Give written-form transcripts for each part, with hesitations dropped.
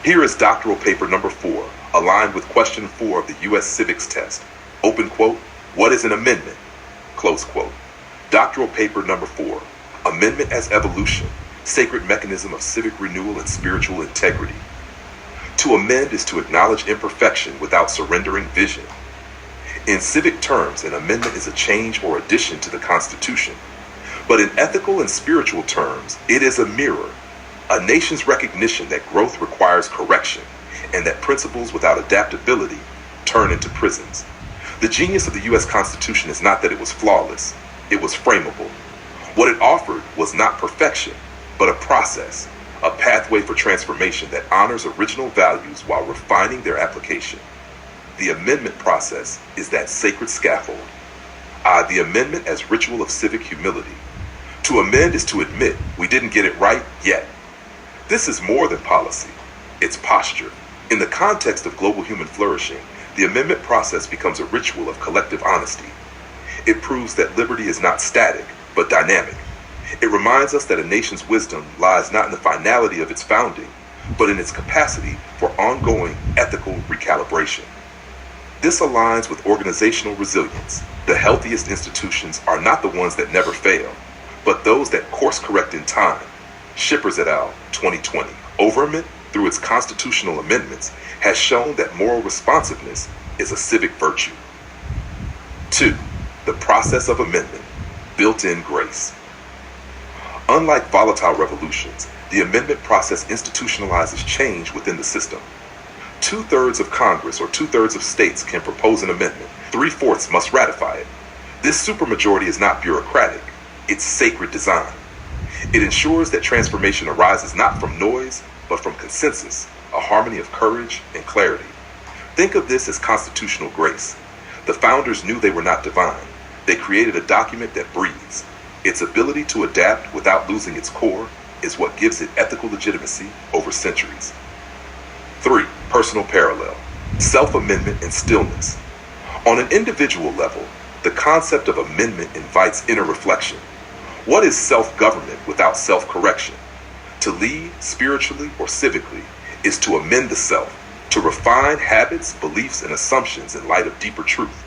Here is doctoral paper number 4, aligned with question 4 of the U.S. Civics Test. Open quote, what is an amendment? Close quote. Doctoral paper number 4, amendment as evolution, sacred mechanism of civic renewal and spiritual integrity. To amend is to acknowledge imperfection without surrendering vision. In civic terms, an amendment is a change or addition to the Constitution. But in ethical and spiritual terms, it is a mirror, a nation's recognition that growth requires correction and that principles without adaptability turn into prisons. The genius of the U.S. Constitution is not that it was flawless, it was frameable. What it offered was not perfection, but a process, a pathway for transformation that honors original values while refining their application. The amendment process is that sacred scaffold. The amendment as ritual of civic humility. To amend is to admit we didn't get it right yet. This is more than policy. It's posture. In the context of global human flourishing, the amendment process becomes a ritual of collective honesty. It proves that liberty is not static, but dynamic. It reminds us that a nation's wisdom lies not in the finality of its founding, but in its capacity for ongoing ethical recalibration. This aligns with organizational resilience. The healthiest institutions are not the ones that never fail, but those that course correct in time. Shippers et al., 2020. Overman, through its constitutional amendments, has shown that moral responsiveness is a civic virtue. 2. The process of amendment, built-in grace. Unlike volatile revolutions, the amendment process institutionalizes change within the system. 2/3 of Congress or 2/3 of states can propose an amendment. 3/4 must ratify it. This supermajority is not bureaucratic, it's sacred design. It ensures that transformation arises not from noise, but from consensus, a harmony of courage and clarity. Think of this as constitutional grace. The founders knew they were not divine. They created a document that breathes. Its ability to adapt without losing its core is what gives it ethical legitimacy over centuries. 3. Personal parallel. Self-amendment and stillness. On an individual level, the concept of amendment invites inner reflection. What is self-government without self-correction? To lead, spiritually or civically, is to amend the self, to refine habits, beliefs, and assumptions in light of deeper truth.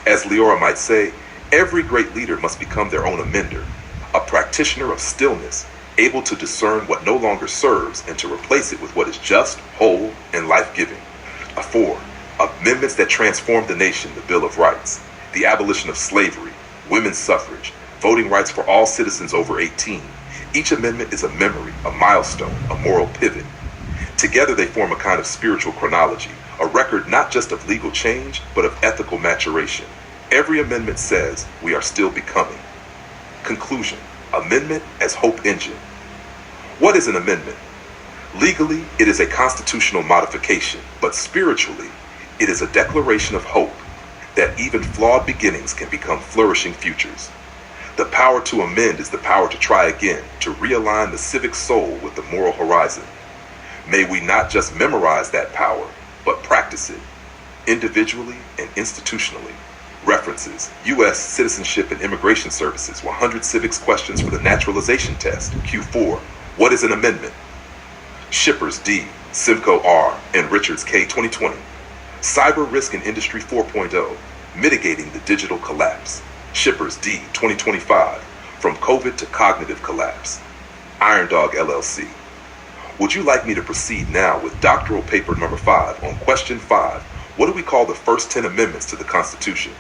As Leora might say, every great leader must become their own amender, a practitioner of stillness, able to discern what no longer serves and to replace it with what is just, whole, and life-giving. 4. Amendments that transform the nation, the Bill of Rights, the abolition of slavery, women's suffrage, voting rights for all citizens over 18. Each amendment is a memory, a milestone, a moral pivot. Together they form a kind of spiritual chronology, a record not just of legal change, but of ethical maturation. Every amendment says we are still becoming. Conclusion. Amendment as hope engine. What is an amendment? Legally, it is a constitutional modification, but spiritually, it is a declaration of hope that even flawed beginnings can become flourishing futures. The power to amend is the power to try again, to realign the civic soul with the moral horizon. May we not just memorize that power, but practice it, individually and institutionally. References: U.S. Citizenship and Immigration Services, 100 Civics Questions for the Naturalization Test, Q4. What is an amendment? Shippers D, Simcoe R, and Richards K. 2020. Cyber Risk in Industry 4.0, Mitigating the Digital Collapse. Shippers D, 2025. From COVID to Cognitive Collapse. Iron Dog LLC. Would you like me to proceed now with doctoral paper number 5 on question 5? What do we call the first 10 amendments to the Constitution?